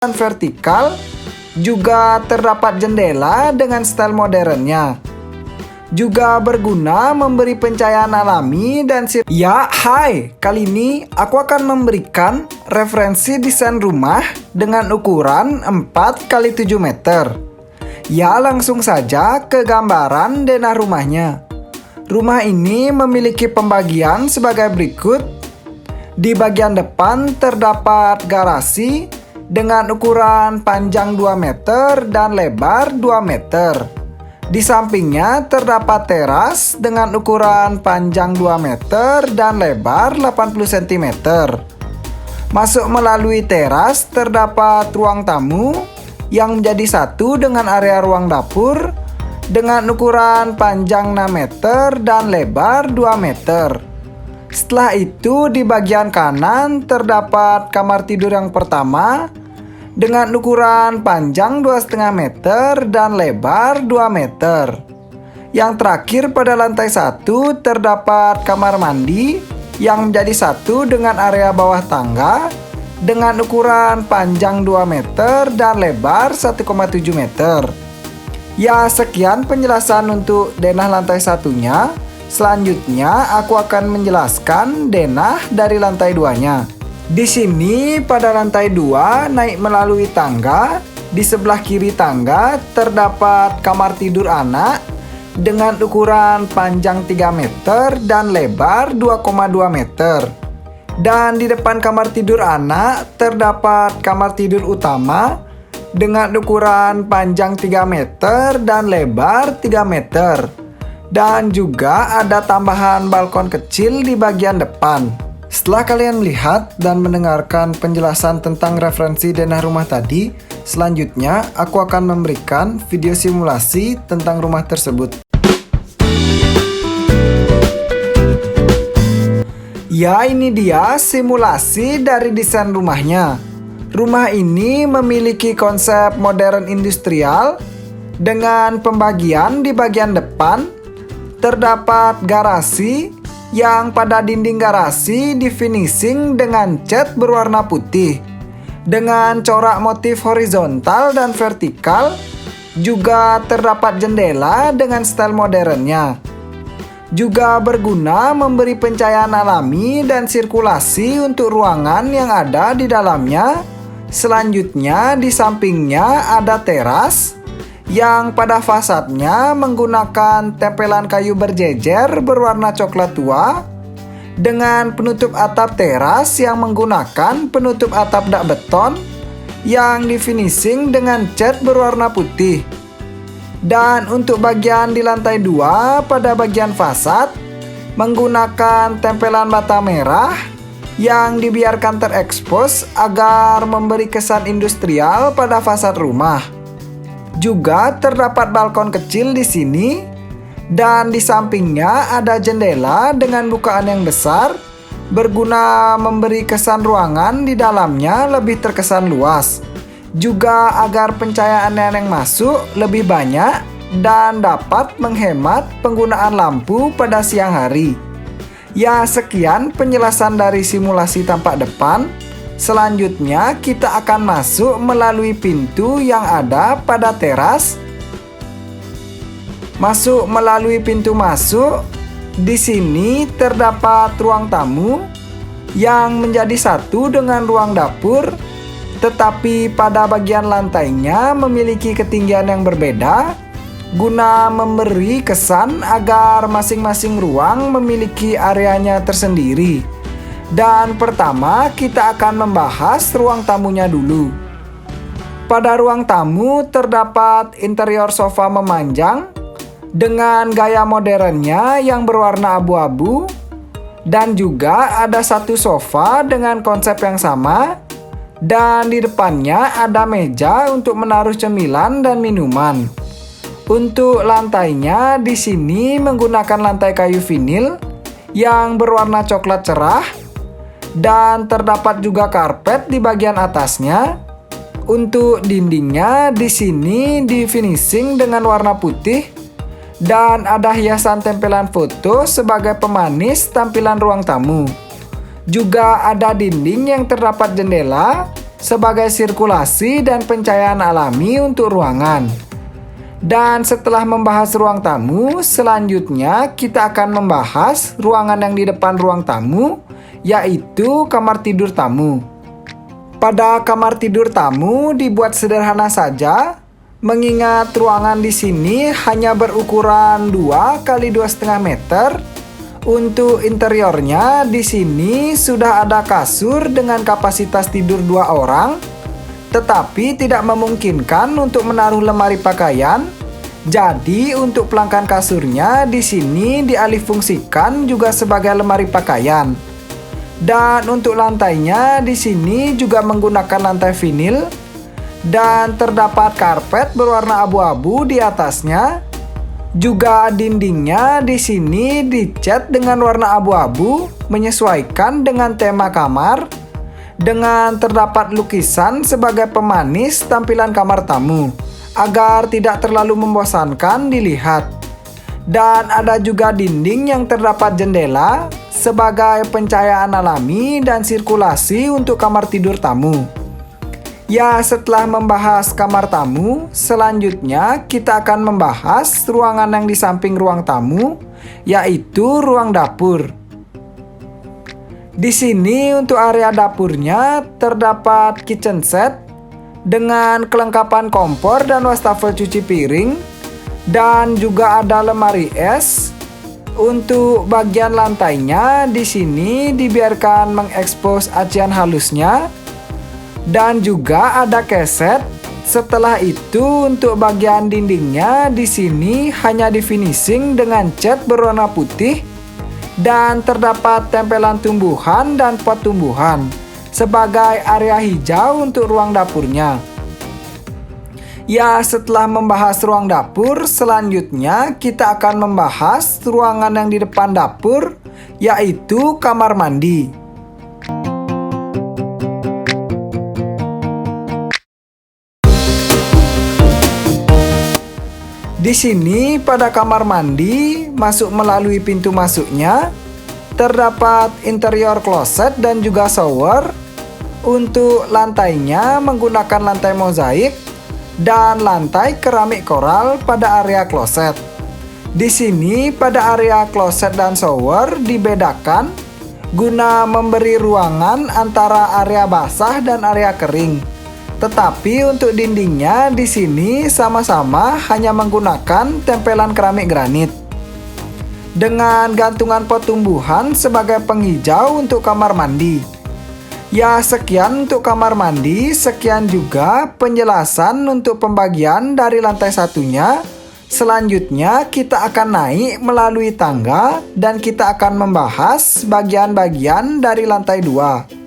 dan vertikal, juga terdapat jendela dengan style modernnya. Juga berguna memberi pencahayaan alami dan kali ini aku akan memberikan referensi desain rumah dengan ukuran 4x7 meter. Ya, langsung saja ke gambaran denah rumahnya. Rumah ini memiliki pembagian sebagai berikut. Di bagian depan terdapat garasi dengan ukuran panjang 2 meter dan lebar 2 meter. Di sampingnya terdapat teras dengan ukuran panjang 2 meter dan lebar 80 cm. Masuk melalui teras terdapat ruang tamu yang menjadi satu dengan area ruang dapur dengan ukuran panjang 6 meter dan lebar 2 meter. Setelah itu di bagian kanan terdapat kamar tidur yang pertama dengan ukuran panjang 2,5 meter dan lebar 2 meter. Yang terakhir pada lantai 1 terdapat kamar mandi yang menjadi satu dengan area bawah tangga dengan ukuran panjang 2 meter dan lebar 1,7 meter. Ya, sekian penjelasan untuk denah lantai satunya. Selanjutnya aku akan menjelaskan denah dari lantai 2-nya. Di sini pada lantai 2 naik melalui tangga. Di sebelah kiri tangga terdapat kamar tidur anak dengan ukuran panjang 3 meter dan lebar 2,2 meter. Dan di depan kamar tidur anak terdapat kamar tidur utama dengan ukuran panjang 3 meter dan lebar 3 meter. Dan juga ada tambahan balkon kecil di bagian depan. Setelah kalian melihat dan mendengarkan penjelasan tentang referensi denah rumah tadi, selanjutnya aku akan memberikan video simulasi tentang rumah tersebut. Ya, ini dia simulasi dari desain rumahnya. Rumah ini memiliki konsep modern industrial dengan pembagian di bagian depan. Terdapat garasi yang pada dinding garasi di finishing dengan cat berwarna putih dengan corak motif horizontal dan vertikal. Juga terdapat jendela dengan style modernnya. Juga berguna memberi pencahayaan alami dan sirkulasi untuk ruangan yang ada di dalamnya. Selanjutnya di sampingnya ada teras yang pada fasadnya menggunakan tempelan kayu berjejer berwarna coklat tua dengan penutup atap teras yang menggunakan penutup atap dak beton yang di finishing dengan cat berwarna putih. Dan untuk bagian di lantai 2 pada bagian fasad menggunakan tempelan bata merah yang dibiarkan terekspos agar memberi kesan industrial pada fasad rumah. Juga terdapat balkon kecil di sini dan di sampingnya ada jendela dengan bukaan yang besar berguna memberi kesan ruangan di dalamnya lebih terkesan luas. Juga agar pencahayaan yang masuk lebih banyak dan dapat menghemat penggunaan lampu pada siang hari. Ya, sekian penjelasan dari simulasi tampak depan. Selanjutnya kita akan masuk melalui pintu yang ada pada teras. Masuk melalui pintu masuk. Di sini terdapat ruang tamu yang menjadi satu dengan ruang dapur, tetapi pada bagian lantainya memiliki ketinggian yang berbeda guna memberi kesan agar masing-masing ruang memiliki areanya tersendiri. Dan pertama kita akan membahas ruang tamunya dulu. Pada ruang tamu terdapat interior sofa memanjang dengan gaya modernnya yang berwarna abu-abu. Dan juga ada satu sofa dengan konsep yang sama. Dan di depannya ada meja untuk menaruh cemilan dan minuman. Untuk lantainya di sini menggunakan lantai kayu vinil yang berwarna coklat cerah. Dan terdapat juga karpet di bagian atasnya. Untuk dindingnya di sini di finishing dengan warna putih dan ada hiasan tempelan foto sebagai pemanis tampilan ruang tamu. Juga ada dinding yang terdapat jendela sebagai sirkulasi dan pencahayaan alami untuk ruangan. Dan setelah membahas ruang tamu, selanjutnya kita akan membahas ruangan yang di depan ruang tamu, yaitu kamar tidur tamu. Pada kamar tidur tamu dibuat sederhana saja, mengingat ruangan di sini hanya berukuran 2 kali 2,5 meter. Untuk interiornya di sini sudah ada kasur dengan kapasitas tidur 2 orang, tetapi tidak memungkinkan untuk menaruh lemari pakaian. Jadi untuk pelangkan kasurnya di sini dialihfungsikan juga sebagai lemari pakaian. Dan untuk lantainya di sini juga menggunakan lantai vinil dan terdapat karpet berwarna abu-abu di atasnya. Juga dindingnya di sini dicat dengan warna abu-abu menyesuaikan dengan tema kamar, dengan terdapat lukisan sebagai pemanis tampilan kamar tamu agar tidak terlalu membosankan dilihat. Dan ada juga dinding yang terdapat jendela sebagai pencahayaan alami dan sirkulasi untuk kamar tidur tamu. Ya, setelah membahas kamar tamu, selanjutnya kita akan membahas ruangan yang di samping ruang tamu, yaitu ruang dapur. Di sini untuk area dapurnya terdapat kitchen set dengan kelengkapan kompor dan wastafel cuci piring, dan juga ada lemari es. Untuk bagian lantainya di sini dibiarkan mengekspos acian halusnya. Dan juga ada keset. Setelah itu untuk bagian dindingnya di sini hanya di finishing dengan cat berwarna putih dan terdapat tempelan tumbuhan dan pot tumbuhan sebagai area hijau untuk ruang dapurnya. Ya, setelah membahas ruang dapur, selanjutnya kita akan membahas ruangan yang di depan dapur, yaitu kamar mandi. Di sini pada kamar mandi, masuk melalui pintu masuknya, terdapat interior kloset dan juga shower. Untuk lantainya menggunakan lantai mozaik dan lantai keramik koral pada area kloset. Di sini pada area kloset dan shower dibedakan guna memberi ruangan antara area basah dan area kering. Tetapi untuk dindingnya di sini sama-sama hanya menggunakan tempelan keramik granit. Dengan gantungan pot tumbuhan sebagai penghijau untuk kamar mandi. Ya, sekian untuk kamar mandi, sekian juga penjelasan untuk pembagian dari lantai satunya. Selanjutnya kita akan naik melalui tangga dan kita akan membahas bagian-bagian dari lantai 2.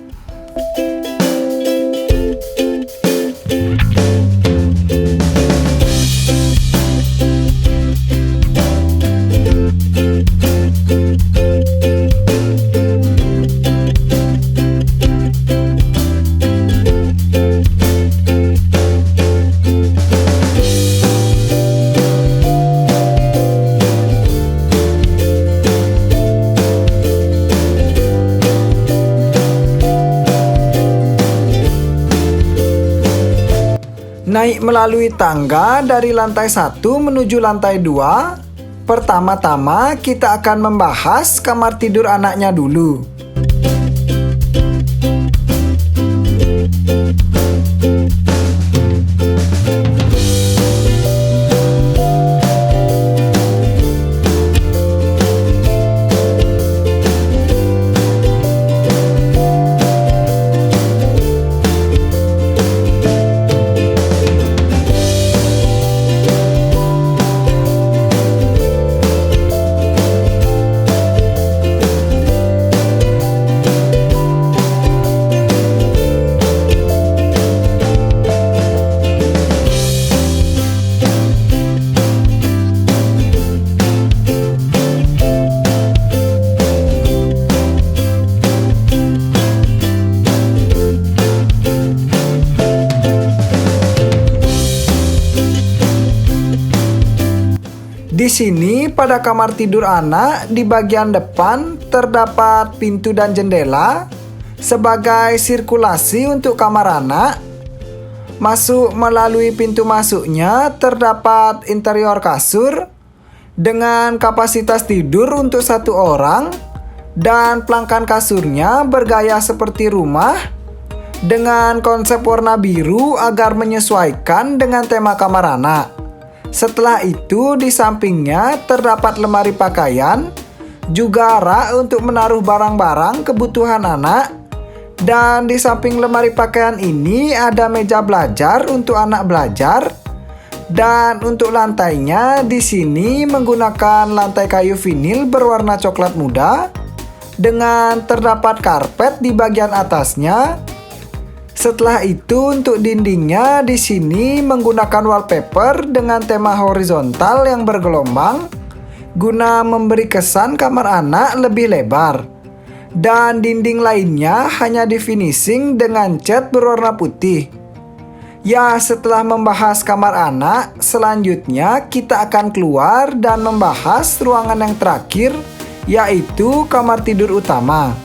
Naik melalui tangga dari lantai 1 menuju lantai 2. Pertama-tama kita akan membahas kamar tidur anaknya dulu. Di sini pada kamar tidur anak di bagian depan terdapat pintu dan jendela. sebagai sirkulasi untuk kamar anak. Masuk melalui pintu masuknya terdapat interior kasur dengan kapasitas tidur untuk 1 orang dan pelangkan kasurnya bergaya seperti rumah dengan konsep warna biru agar menyesuaikan dengan tema kamar anak. Setelah itu di sampingnya terdapat lemari pakaian, juga rak untuk menaruh barang-barang kebutuhan anak. Dan di samping lemari pakaian ini ada meja belajar untuk anak belajar. Dan untuk lantainya di sini menggunakan lantai kayu vinil berwarna coklat muda dengan terdapat karpet di bagian atasnya. Setelah itu untuk dindingnya di sini menggunakan wallpaper dengan tema horizontal yang bergelombang guna memberi kesan kamar anak lebih lebar. Dan dinding lainnya hanya di finishing dengan cat berwarna putih. Ya, setelah membahas kamar anak, selanjutnya kita akan keluar dan membahas ruangan yang terakhir, yaitu kamar tidur utama.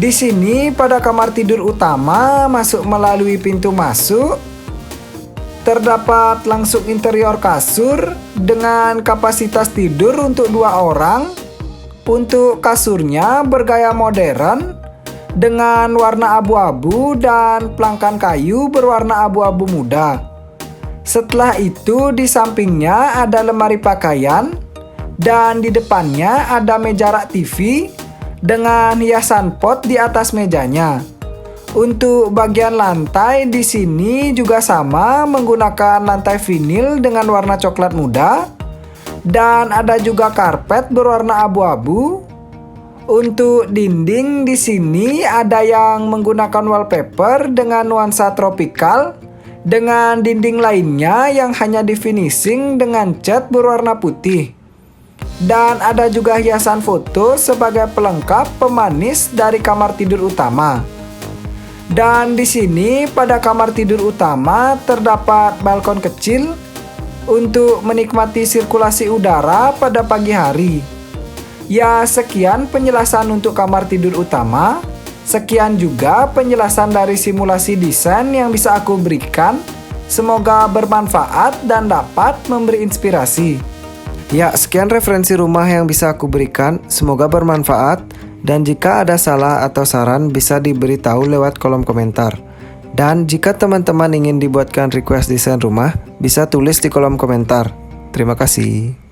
Di sini pada kamar tidur utama masuk melalui pintu masuk. Terdapat langsung interior kasur dengan kapasitas tidur untuk 2 orang. Untuk kasurnya bergaya modern dengan warna abu-abu dan pelangkan kayu berwarna abu-abu muda. Setelah itu di sampingnya ada lemari pakaian dan di depannya ada meja rak TV dengan hiasan pot di atas mejanya. Untuk bagian lantai di sini juga sama menggunakan lantai vinil dengan warna coklat muda dan ada juga karpet berwarna abu-abu. Untuk dinding di sini ada yang menggunakan wallpaper dengan nuansa tropikal dengan dinding lainnya yang hanya di finishing dengan cat berwarna putih. Dan ada juga hiasan foto sebagai pelengkap pemanis dari kamar tidur utama. Dan di sini pada kamar tidur utama terdapat balkon kecil untuk menikmati sirkulasi udara pada pagi hari. Ya, sekian penjelasan untuk kamar tidur utama. Sekian juga penjelasan dari simulasi desain yang bisa aku berikan. Semoga bermanfaat dan dapat memberi inspirasi. Ya, sekian referensi rumah yang bisa aku berikan. Semoga bermanfaat. Dan jika ada salah atau saran bisa diberitahu lewat kolom komentar. Dan jika teman-teman ingin dibuatkan request desain rumah, bisa tulis di kolom komentar. Terima kasih.